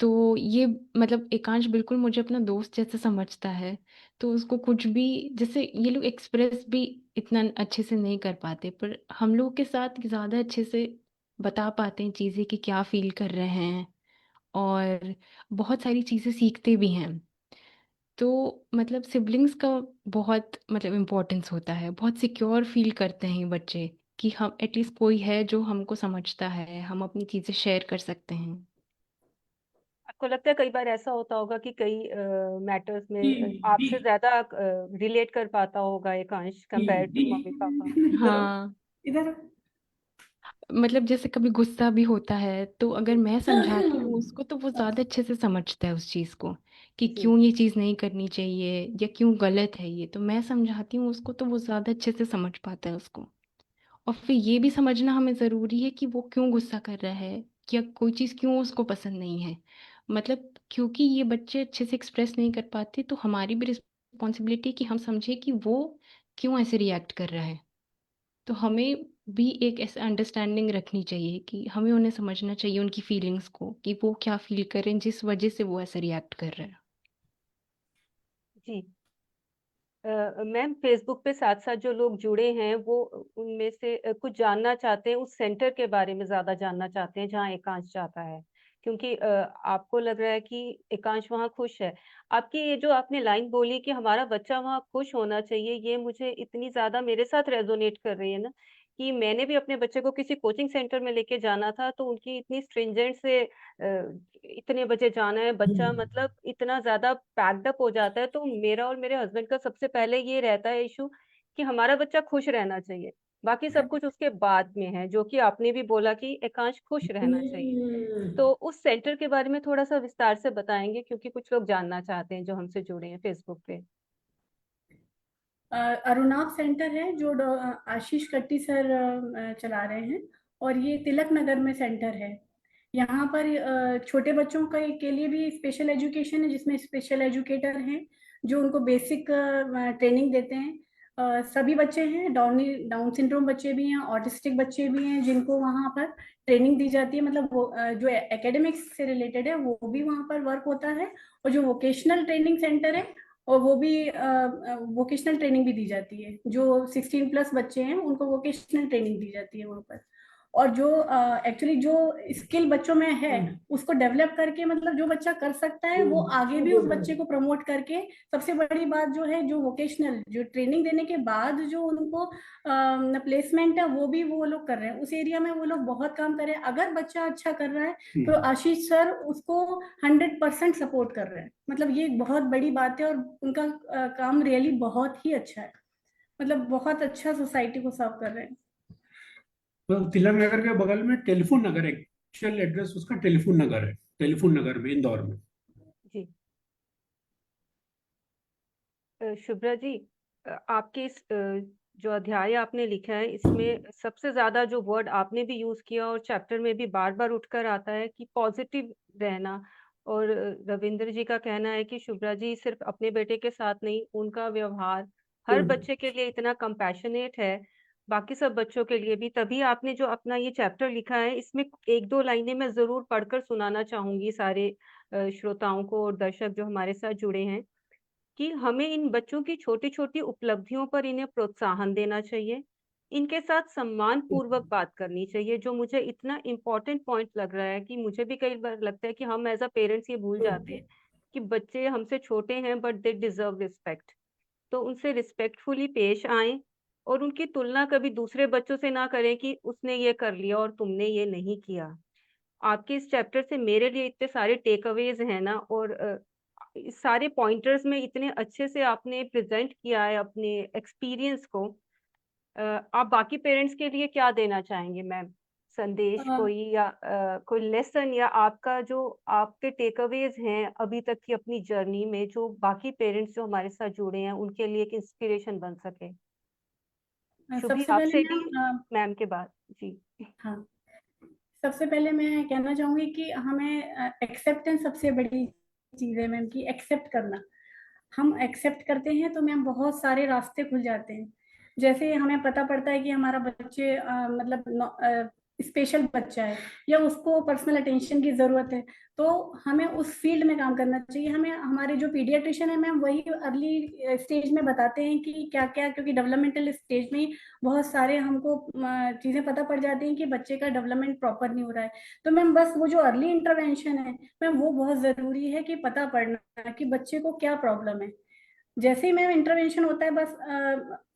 तो ये मतलब एकांश बिल्कुल मुझे अपना दोस्त जैसे समझता है। तो उसको कुछ भी, जैसे ये लोग एक्सप्रेस भी इतना अच्छे से नहीं कर पाते, पर हम लोग के साथ ज़्यादा अच्छे से बता पाते हैं चीज़ें कि क्या फील कर रहे हैं, और बहुत सारी चीज़ें सीखते भी हैं। तो मतलब सिबलिंग्स का बहुत मतलब इम्पोर्टेंस होता है, बहुत सिक्योर फील करते हैं ये बच्चे कि हम एटलीस्ट कोई है जो हमको समझता है, हम अपनी चीज़ें शेयर कर सकते हैं। आपको लगता है कई बार ऐसा होता होगा कि कई मैटर्स जी में जी आपसे ज्यादा रिलेट कर पाता होगा एकांश जी कंपेयर जी टू मम्मी पापा? इधर आओ, हाँ, इधर मतलब जैसे कभी गुस्सा भी होता है तो अगर मैं समझाती हूँ उसको तो वो आओ। ज़्यादा अच्छे से समझता है उस चीज़ को, कि जी। क्यों ये चीज़ नहीं करनी चाहिए या क्यों गलत है ये। तो मैं समझाती हूँ उसको तो वो ज़्यादा अच्छे से समझ पाता है उसको। और फिर ये भी समझना हमें ज़रूरी है कि वो क्यों गुस्सा कर रहा है, या कोई चीज़ क्यों उसको पसंद नहीं है। मतलब क्योंकि ये बच्चे अच्छे से एक्सप्रेस नहीं कर पाते, तो हमारी भी रिस्पॉन्सिबिलिटी कि हम समझे कि वो क्यों ऐसे रिएक्ट कर रहा है। तो हमें भी एक ऐसा अंडरस्टैंडिंग रखनी चाहिए कि हमें उन्हें समझना चाहिए उनकी फीलिंग्स को, कि वो क्या फील कर रहे हैं जिस वजह से वो ऐसा रिएक्ट कर रहे हैं। जी। मैम फेसबुक पे साथ साथ जो लोग जुड़े हैं वो उनमें से कुछ जानना चाहते हैं, उस सेंटर के बारे में ज्यादा जानना चाहते हैं जहाँ एकांश जाता है, क्योंकि आपको लग रहा है कि एकांश वहाँ खुश है। आपकी ये जो आपने लाइन बोली कि हमारा बच्चा वहाँ खुश होना चाहिए, ये मुझे इतनी ज्यादा मेरे साथ रेजोनेट कर रही है ना, कि मैंने भी अपने बच्चे को किसी कोचिंग सेंटर में लेके जाना था, तो उनकी इतनी स्ट्रिंजेंट से इतने बजे जाना है, बच्चा मतलब इतना ज्यादा पैक्ड अप हो जाता है। तो मेरा और मेरे हस्बैंड का सबसे पहले ये रहता है इशू कि हमारा बच्चा खुश रहना चाहिए, बाकी सब कुछ उसके बाद में है, जो कि आपने भी बोला कि एकांश खुश रहना चाहिए। तो उस सेंटर के बारे में थोड़ा सा विस्तार से बताएंगे, क्योंकि कुछ लोग जानना चाहते हैं जो हमसे जुड़े हैं फेसबुक पे। अरुणाभ सेंटर है जो आशीष कट्टी सर चला रहे हैं, और ये तिलक नगर में सेंटर है। यहाँ पर छोटे बच्चों के लिए भी स्पेशल एजुकेशन है, जिसमें स्पेशल एजुकेटर हैं जो उनको बेसिक ट्रेनिंग देते हैं। सभी बच्चे हैं, डाउन सिंड्रोम बच्चे भी हैं, ऑटिस्टिक बच्चे भी हैं, जिनको वहाँ पर ट्रेनिंग दी जाती है। मतलब वो जो एकेडमिक्स से रिलेटेड है वो भी वहाँ पर वर्क होता है, और जो वोकेशनल ट्रेनिंग सेंटर है और वो भी वोकेशनल ट्रेनिंग भी दी जाती है। जो 16+ बच्चे हैं उनको वोकेशनल ट्रेनिंग दी जाती है वहाँ पर। और जो एक्चुअली जो स्किल बच्चों में है उसको डेवलप करके, मतलब जो बच्चा कर सकता है वो आगे भी उस बच्चे को प्रमोट करके, सबसे बड़ी बात जो है जो वोकेशनल जो ट्रेनिंग देने के बाद जो उनको प्लेसमेंट है वो भी वो लोग कर रहे हैं। उस एरिया में वो लोग बहुत काम कर रहे हैं। अगर बच्चा अच्छा कर रहा है तो आशीष सर उसको 100% सपोर्ट कर रहे हैं। मतलब ये एक बहुत बड़ी बात है, और उनका काम रियली बहुत ही अच्छा है। मतलब बहुत अच्छा सोसाइटी को सर्व कर रहे हैं। तो तिलक नगर के बगल में टेलीफोन नगर है, एक्चुअल एड्रेस उसका टेलीफोन नगर है, टेलीफोन नगर में, इंदौर में। जी शुभ्रा जी, आपके इस जो अध्याय आपने लिखा है इसमें सबसे ज्यादा जो वर्ड आपने भी यूज किया और चैप्टर में भी बार बार उठकर आता है कि पॉजिटिव रहना। और रविंद्र जी का कहना है कि शुभ्रा जी सिर्फ अपने बेटे के साथ नहीं, उनका व्यवहार हर बच्चे के लिए इतना कंपैशनेट है, बाकी सब बच्चों के लिए भी। तभी आपने जो अपना ये चैप्टर लिखा है, इसमें एक दो लाइनें मैं जरूर पढ़कर सुनाना चाहूंगी सारे श्रोताओं को और दर्शक जो हमारे साथ जुड़े हैं, कि हमें इन बच्चों की छोटी छोटी उपलब्धियों पर इन्हें प्रोत्साहन देना चाहिए, इनके साथ सम्मान पूर्वक बात करनी चाहिए। जो मुझे इतना इम्पोर्टेंट पॉइंट लग रहा है कि मुझे भी कई बार लगता है कि हम एज अ पेरेंट्स ये भूल जाते हैं कि बच्चे हमसे छोटे हैं बट दे डिजर्व रिस्पेक्ट। तो उनसे रिस्पेक्टफुली पेश आए, और उनकी तुलना कभी दूसरे बच्चों से ना करें कि उसने ये कर लिया और तुमने ये नहीं किया। आपके इस चैप्टर से मेरे लिए इतने सारे टेक अवेज हैं ना, और इस सारे पॉइंटर्स में इतने अच्छे से आपने प्रेजेंट किया है अपने एक्सपीरियंस को। आप बाकी पेरेंट्स के लिए क्या देना चाहेंगे मैम, संदेश अ, कोई, या कोई लेसन, या आपका जो आपके टेक अवेज हैं अभी तक की अपनी जर्नी में, जो बाकी पेरेंट्स जो हमारे साथ जुड़े हैं उनके लिए एक इंस्पिरेशन बन सके। शुभी सबसे पहले आपसे ही, मैम, मैम के बाद। जी हाँ, सबसे पहले मैं कहना चाहूंगी कि हमें एक्सेप्टेंस सबसे बड़ी चीज है मैम, की एक्सेप्ट करना। हम एक्सेप्ट करते हैं तो मैम बहुत सारे रास्ते खुल जाते हैं। जैसे हमें पता पड़ता है कि हमारा बच्चे मतलब स्पेशल बच्चा है, या उसको पर्सनल अटेंशन की जरूरत है, तो हमें उस फील्ड में काम करना चाहिए। हमें हमारे जो पीडियाट्रिशियन है मैम वही अर्ली स्टेज में बताते हैं कि क्या क्या, क्योंकि डेवलपमेंटल स्टेज में ही बहुत सारे हमको चीजें पता पड़ जाती हैं कि बच्चे का डेवलपमेंट प्रॉपर नहीं हो रहा है। तो मैम बस वो जो अर्ली इंटरवेंशन है मैम वो बहुत जरूरी है, कि पता पड़ना कि बच्चे को क्या प्रॉब्लम है। जैसे ही मैम इंटरवेंशन होता है, बस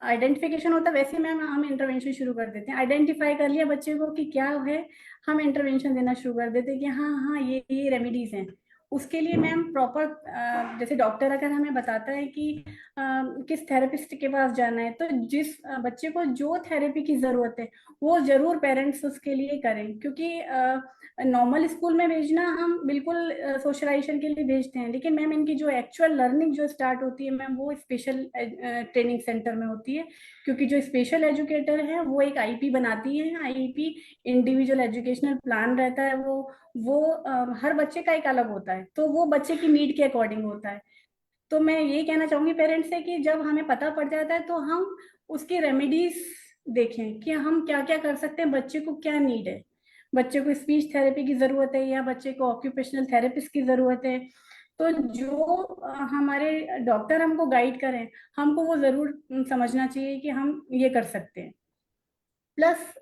आइडेंटिफिकेशन होता है, वैसे ही मैम हम इंटरवेंशन शुरू कर देते हैं। आइडेंटिफाई कर लिया बच्चे को कि क्या है, हम इंटरवेंशन देना शुरू कर देते हैं कि हाँ हाँ ये रेमेडीज हैं। उसके लिए मैम प्रॉपर, जैसे डॉक्टर अगर हमें बताता है कि किस थेरेपिस्ट के पास जाना है, तो जिस बच्चे को जो थेरेपी की जरूरत है वो जरूर पेरेंट्स उसके लिए करें। क्योंकि नॉर्मल स्कूल में भेजना हम बिल्कुल सोशलाइजेशन के लिए भेजते हैं, लेकिन मैम इनकी जो एक्चुअल लर्निंग जो स्टार्ट होती है मैम वो स्पेशल ट्रेनिंग सेंटर में होती है। क्योंकि जो स्पेशल एजुकेटर है वो एक आईपी बनाती है। आईपी इंडिविजुअल एजुकेशनल प्लान रहता है, वो हर बच्चे का एक अलग होता है, तो वो बच्चे की नीड के अकॉर्डिंग होता है। तो मैं ये कहना चाहूंगी पेरेंट्स से कि जब हमें पता पड़ जाता है तो हम उसकी रेमेडीज देखें कि हम क्या क्या कर सकते हैं, बच्चे को क्या नीड है। बच्चे को स्पीच थेरेपी की जरूरत है या बच्चे को ऑक्यूपेशनल थेरेपिस्ट की जरूरत है, तो जो हमारे डॉक्टर हमको गाइड करें, हमको वो जरूर समझना चाहिए कि हम ये कर सकते हैं। प्लस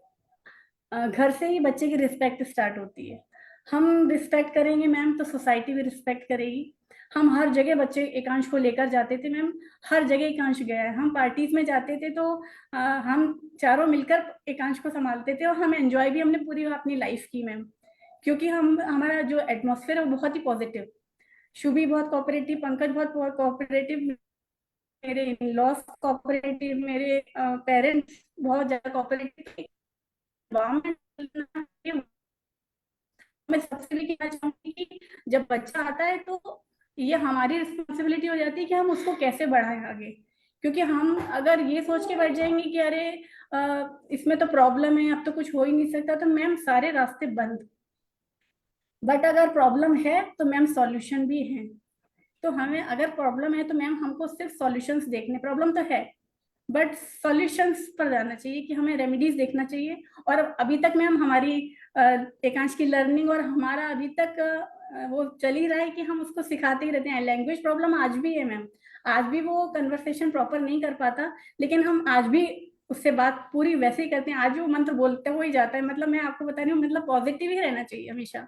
घर से ही बच्चे की रिस्पेक्ट स्टार्ट होती है। हम रिस्पेक्ट करेंगे मैम तो सोसाइटी भी रिस्पेक्ट करेगी। हम हर जगह बच्चे एकांश को लेकर जाते थे मैम, हर जगह एकांश गया है। हम पार्टीज में जाते थे तो हम चारों मिलकर एकांश को संभालते थे, और हम एंजॉय भी हमने पूरी अपनी लाइफ की मैम, क्योंकि हम हमारा जो एटमॉस्फेयर है वो बहुत ही पॉजिटिव। शुभी बहुत कोऑपरेटिव, पंकज बहुत कोऑपरेटिव, मेरे इन लॉज कोऑपरेटिव, मेरे पेरेंट्स बहुत ज्यादा कोऑपरेटिव। मैं सबसे भी कहना चाहूंगी कि जब बच्चा आता है तो ये हमारी रिस्पॉन्सिबिलिटी हो जाती है कि हम उसको कैसे बढ़ाएं आगे। क्योंकि हम अगर ये सोच के बैठ जाएंगे कि अरे इसमें तो प्रॉब्लम है, अब तो कुछ हो ही नहीं सकता, तो मैम सारे रास्ते बंद। बट अगर प्रॉब्लम है तो मैम सॉल्यूशन भी है। तो हमें अगर प्रॉब्लम है तो मैम हमको सिर्फ सॉल्यूशंस देखने, प्रॉब्लम तो है बट सॉल्यूशंस पर जाना चाहिए, कि हमें रेमेडीज देखना चाहिए। और अभी तक मैम हमारी एकांश की लर्निंग और हमारा अभी तक वो चल ही रहा है कि हम उसको सिखाते ही रहते हैं। लैंग्वेज प्रॉब्लम आज भी है मैम, आज भी वो कन्वर्सेशन प्रॉपर नहीं कर पाता, लेकिन हम आज भी उससे बात पूरी वैसे ही करते हैं। आज भी वो मंत्र बोलते हुए ही जाता है। मतलब मैं आपको बता रही हूँ, मतलब पॉजिटिव ही रहना चाहिए हमेशा,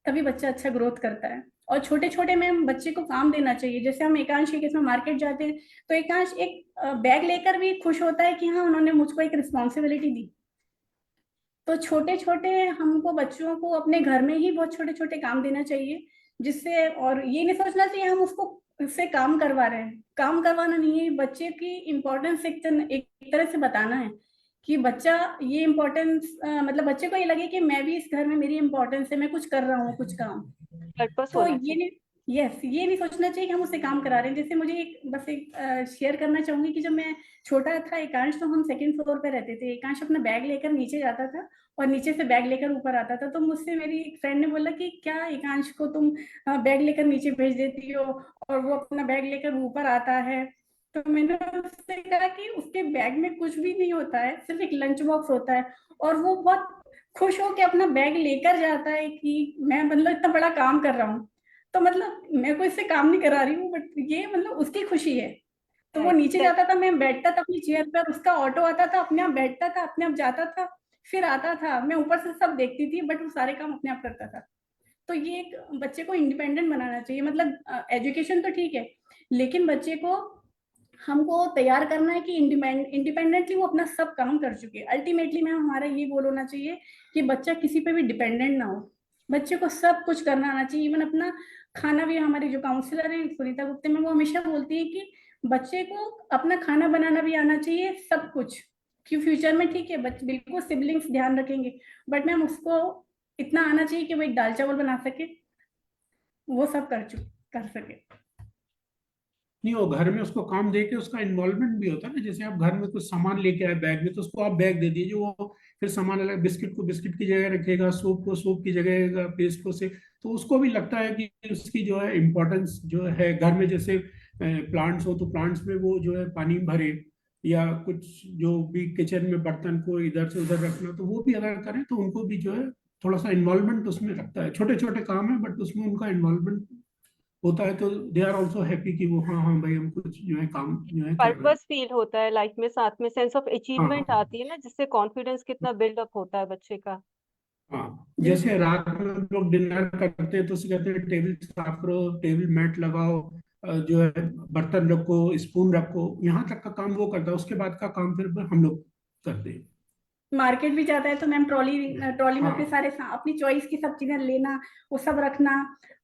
तभी बच्चा अच्छा ग्रोथ करता है। और छोटे छोटे में बच्चे को काम देना चाहिए। जैसे हम एकांश के केस में मार्केट जाते हैं तो एकांश एक बैग लेकर भी खुश होता है कि हाँ उन्होंने मुझको एक रिस्पॉन्सिबिलिटी दी। तो छोटे छोटे हमको बच्चों को अपने घर में ही बहुत छोटे छोटे काम देना चाहिए, जिससे, और ये नहीं सोचना चाहिए हम उसको उससे काम करवा रहे हैं। काम करवाना नहीं है, बच्चे की इम्पोर्टेंस एक तरह से बताना है कि बच्चा ये इम्पोर्टेंस, मतलब बच्चे को ये लगे कि मैं भी इस घर में, मेरी इम्पोर्टेंस है, मैं कुछ कर रहा हूँ कुछ काम। पर्पस तो होना ये चाहिए। नहीं, यस, ये नहीं सोचना चाहिए कि हम उससे काम करा रहे हैं। जैसे मुझे एक शेयर करना चाहूंगी कि जब मैं छोटा था एकांश, तो हम सेकंड फ्लोर पे रहते थे। एकांश अपना बैग लेकर नीचे जाता था और नीचे से बैग लेकर ऊपर आता था। तो मुझसे मेरी एक फ्रेंड ने बोला कि क्या एकांश को तुम बैग लेकर नीचे भेज देती हो और वो अपना बैग लेकर ऊपर आता है। तो मैंने उससे कहा कि उसके बैग में कुछ भी नहीं होता है, सिर्फ एक लंच बॉक्स होता है, और वो बहुत खुश हो के अपना बैग लेकर जाता है कि मैं मतलब इतना बड़ा काम कर रहा हूँ। तो मतलब मैं कोई इससे काम नहीं करा रही हूँ, बट ये मतलब उसकी खुशी है। तो वो नीचे जाता था, मैं बैठता था अपनी चेयर पर, उसका ऑटो आता था, अपने आप बैठता था, अपने आप जाता था, फिर आता था। मैं ऊपर से सब देखती थी, बट वो सारे काम अपने आप करता था। तो ये एक बच्चे को इंडिपेंडेंट बनाना चाहिए। मतलब एजुकेशन तो ठीक है, लेकिन बच्चे को हमको तैयार करना है कि इंडिपेंडेंटली वो अपना सब काम कर चुके। अल्टीमेटली मैम हमारा ये गोल होना चाहिए कि बच्चा किसी पे भी डिपेंडेंट ना हो, बच्चे को सब कुछ करना आना चाहिए। इवन अपना खाना भी, हमारी जो काउंसलर है सुनीता गुप्ते में, वो हमेशा बोलती है कि बच्चे को अपना खाना बनाना भी आना चाहिए, सब कुछ। कि फ्यूचर में ठीक है बच्चे बिल्कुल सिबलिंग्स ध्यान रखेंगे, बट मैम उसको इतना आना चाहिए कि वो एक दाल चावल बना सके, वो सब कर सके। नहीं, वो घर में उसको काम दे के उसका इन्वॉल्वमेंट भी होता है ना। जैसे आप घर में कुछ सामान लेके आए बैग में, तो उसको आप बैग दे दीजिए, वो फिर सामान अलग, बिस्किट को बिस्किट की जगह रखेगा, सूप को सूप की जगह रखेगा, पेस्ट को से। तो उसको भी लगता है कि उसकी जो है इम्पोर्टेंस जो है घर में। जैसे प्लांट्स हो तो प्लांट्स में वो जो है पानी भरे, या कुछ जो भी किचन में बर्तन को इधर से उधर रखना, तो वो भी अगर करें तो उनको भी जो है थोड़ा सा इन्वॉल्वमेंट उसमें लगता है। छोटे छोटे काम है बट उसमें उनका इन्वॉल्वमेंट होता है, तो दे आर ऑल्सो हैप्पी कि वो हाँ हाँ भाई हम कुछ जो है काम जो है कर रहे हैं। पर्पस फील होता है लाइफ में, साथ में सेंस ऑफ हाँ अचीवमेंट हाँ आती है ना, जिससे कॉन्फिडेंस कितना बिल्डअप होता है बच्चे का। हाँ। बिल्कुल। जैसे रात में हम लोग डिनर करते हैं तो उसे कहते हैं टेबल साफ करो, टेबल मैट लगाओ, जो है बर्तन रखो, स्पून रखो, यहाँ तक का काम वो करता है। उसके बाद का काम फिर हम लोग करते हैं। मार्केट भी जाता है तो मैम ट्रॉली ट्रॉली में अपने हाँ सारे अपनी चॉइस की सब चीजें लेना, वो सब रखना,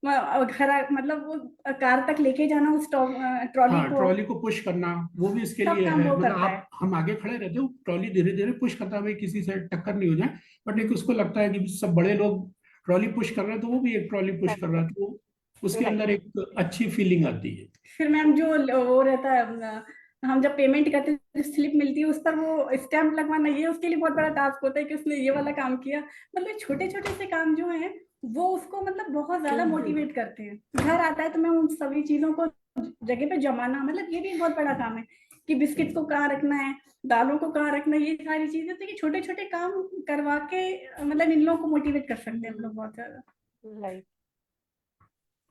घर मतलब वो कार तक लेके जाना उस ट्रॉली हाँ, को, ट्रॉली को पुश करना वो भी इसके सब लिए काम है। वो मतलब करता है। आप, हम आगे खड़े रहते हो, ट्रॉली धीरे धीरे पुश करता है भाई, किसी से टक्कर नहीं हो जाए। बट एक उसको लगता है कि सब बड़े लोग ट्रॉली पुश कर रहे हैं, तो वो भी एक ट्रॉली पुश कर रहा है, तो उसके राइट। अंदर एक अच्छी फीलिंग आती है। फिर मैम जो वो रहता है, हम जब पेमेंट करते हैं, जो स्लिप मिलती है उस पर वो स्टैंप लगवाना, ये उसके लिए बहुत बड़ा टास्क होता है कि उसने ये वाला काम किया। मतलब छोटे छोटे से काम जो है वो उसको मतलब बहुत ज्यादा मोटिवेट करते हैं। घर आता है तो मैं उन सभी चीजों को जगह पे जमाना, मतलब ये भी बहुत बड़ा काम है कि बिस्किट को कहाँ रखना है, दालों को कहाँ रखना है, ये सारी चीजें। तो ये छोटे छोटे काम करवा के मतलब इन लोगों को मोटिवेट कर सकते हैं हम लोग बहुत ज्यादा। राइट।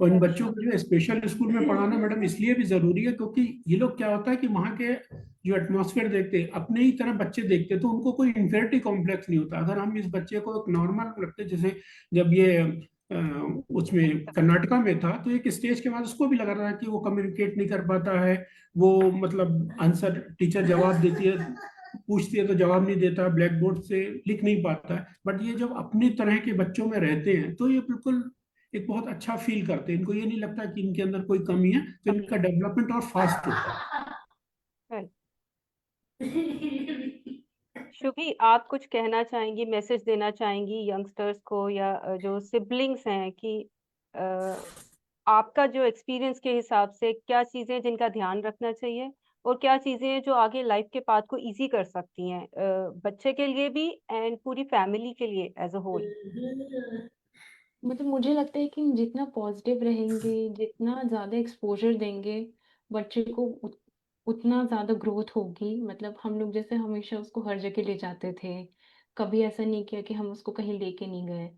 और इन अच्छा। बच्चों को जो है स्पेशल स्कूल में पढ़ाना मैडम इसलिए भी जरूरी है क्योंकि ये लोग क्या होता है कि वहाँ के जो एटमॉस्फेयर देखते हैं अपने ही तरह बच्चे देखते हैं, तो उनको कोई इंफेरिटी कॉम्प्लेक्स नहीं होता। अगर हम इस बच्चे को एक नॉर्मल रखते, जैसे जब ये उसमें कर्नाटका में था, तो एक स्टेज के बाद उसको भी लगा रहा है कि वो कम्युनिकेट नहीं कर पाता है, वो मतलब आंसर टीचर जवाब देती है, पूछती है तो जवाब नहीं देता, ब्लैक बोर्ड से लिख नहीं पाता है। बट ये जब अपनी तरह के बच्चों में रहते हैं तो ये बिल्कुल एक बहुत अच्छा फील करते हैं। इनको ये नहीं लगता कि इनके अंदर कोई कमी है, तो इनका डेवलपमेंट और फास्ट होता है। Right. शुभी, आप कुछ कहना चाहेंगी, मैसेज देना चाहेंगी यंगस्टर्स को या जो सिबलिंग्स हैं कि अ, आपका जो एक्सपीरियंस के हिसाब से क्या चीजें जिनका ध्यान रखना चाहिए और क्या चीजें हैं जो आगे लाइफ के पाथ को इजी कर सकती हैं, बच्चे के लिए भी एंड पूरी फैमिली के लिए एज अ होल? मतलब मुझे लगता है कि जितना पॉजिटिव रहेंगे, जितना ज़्यादा एक्सपोज़र देंगे बच्चे को उतना ज़्यादा ग्रोथ होगी। मतलब हम लोग जैसे हमेशा उसको हर जगह ले जाते थे, कभी ऐसा नहीं किया कि हम उसको कहीं लेके नहीं गए।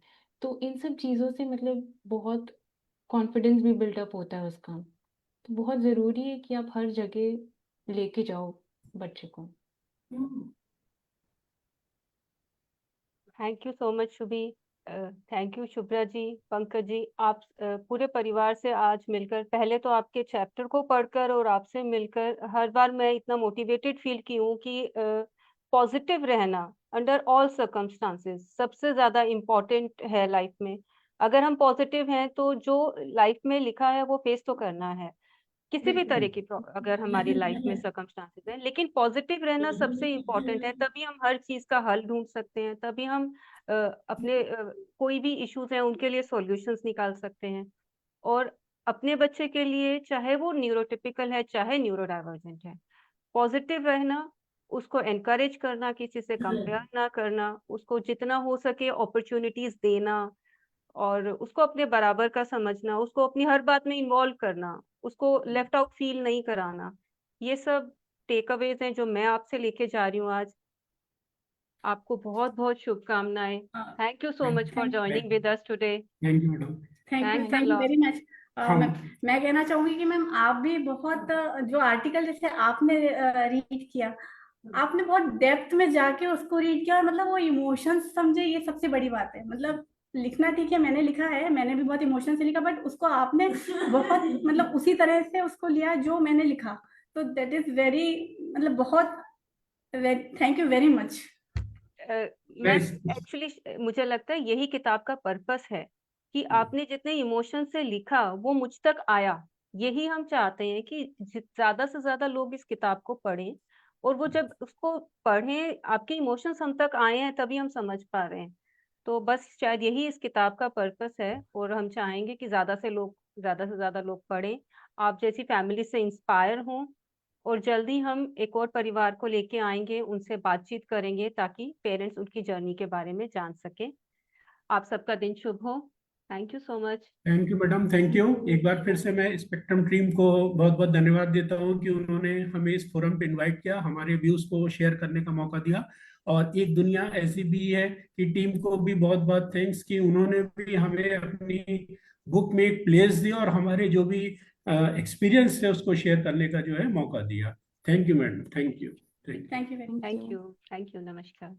तो इन सब चीज़ों से मतलब बहुत कॉन्फिडेंस भी बिल्डअप होता है उसका। तो बहुत ज़रूरी है कि आप हर जगह लेके जाओ बच्चे को। Thank you so much Shubhi. Thank you Shubhra ji, Pankaj ji. आप पूरे परिवार से आज मिलकर, पहले तो आपके चैप्टर को पढ़कर और आपसे मिलकर हर बार मैं इतना मोटिवेटेड फील की हूँ कि पॉजिटिव रहना अंडर ऑल सर्कमस्टांसेस सबसे ज्यादा इम्पोर्टेंट है लाइफ में। अगर हम पॉजिटिव हैं तो जो लाइफ में लिखा है वो फेस तो करना है, किसी भी तरह की अगर हमारी लाइफ में सर्कमस्टांसेस हैं, लेकिन पॉजिटिव रहना सबसे इम्पोर्टेंट है। तभी हम हर चीज का हल ढूंढ सकते हैं, तभी हम अपने कोई भी इश्यूज हैं उनके लिए सॉल्यूशंस निकाल सकते हैं। और अपने बच्चे के लिए, चाहे वो न्यूरोटिपिकल है चाहे न्यूरो डाइवर्जेंट है, पॉजिटिव रहना, उसको एनकरेज करना, किसी से कंपेयर ना करना, उसको जितना हो सके अपॉर्चुनिटीज देना और उसको अपने बराबर का समझना, उसको अपनी हर बात में इन्वॉल्व करना, उसको लेफ्ट आउट फील नहीं कराना, ये सब टेक अवेज हैं जो मैं आपसे लेके जा रही हूँ आज। आपको बहुत बहुत शुभकामनाएं। Thank you so much for joining with us today. Thank you madam. Thanks a thank you lot. Very much. मैं कहना चाहूंगी कि मैम आप भी बहुत जो आर्टिकल जैसे आपने रीड किया, आपने बहुत डेप्थ में जाके उसको रीड किया और मतलब वो इमोशंस समझे, ये सबसे बड़ी बात है। मतलब लिखना ठीक है, मैंने लिखा है, मैंने भी बहुत इमोशन से लिखा, बट उसको आपने बहुत मतलब उसी तरह से उसको लिया जो मैंने लिखा। तो दैट इज वेरी, मतलब बहुत थैंक यू वेरी मच। मैं एक्चुअली, मुझे लगता है यही किताब का पर्पस है कि आपने जितने इमोशन से लिखा वो मुझ तक आया। यही हम चाहते हैं कि ज्यादा से ज्यादा लोग इस किताब को पढ़ें, और वो जब उसको पढ़ें, आपके इमोशंस हम तक आए हैं तभी हम समझ पा रहे हैं। तो बस शायद यही इस किताब का पर्पस है, और हम चाहेंगे कि ज्यादा से ज्यादा लोग पढ़ें, आप जैसी फैमिली से इंस्पायर हों, और जल्दी हम एक और परिवार को लेके आएंगे, उनसे बातचीत करेंगे ताकि पेरेंट्स उनकी जर्नी के बारे में जान सकें। आप सबका दिन शुभ हो। Thank you so much. Thank you madam, thank you. एक बार फिर से मैं स्पेक्ट्रम टीम को बहुत बहुत धन्यवाद देता हूँ कि उन्होंने हमें इस फोरम पे इनवाइट किया, हमारे व्यूज को शेयर करने का मौका दिया। और एक दुनिया ऐसी भी है कि टीम को भी बहुत बहुत थैंक्स कि उन्होंने भी हमें अपनी बुक में एक प्लेस दिया और हमारे जो भी एक्सपीरियंस है उसको शेयर करने का जो है मौका दिया। Thank you madam, thank you. Thank you. Thank you very much. Thank you, thank you, नमस्कार।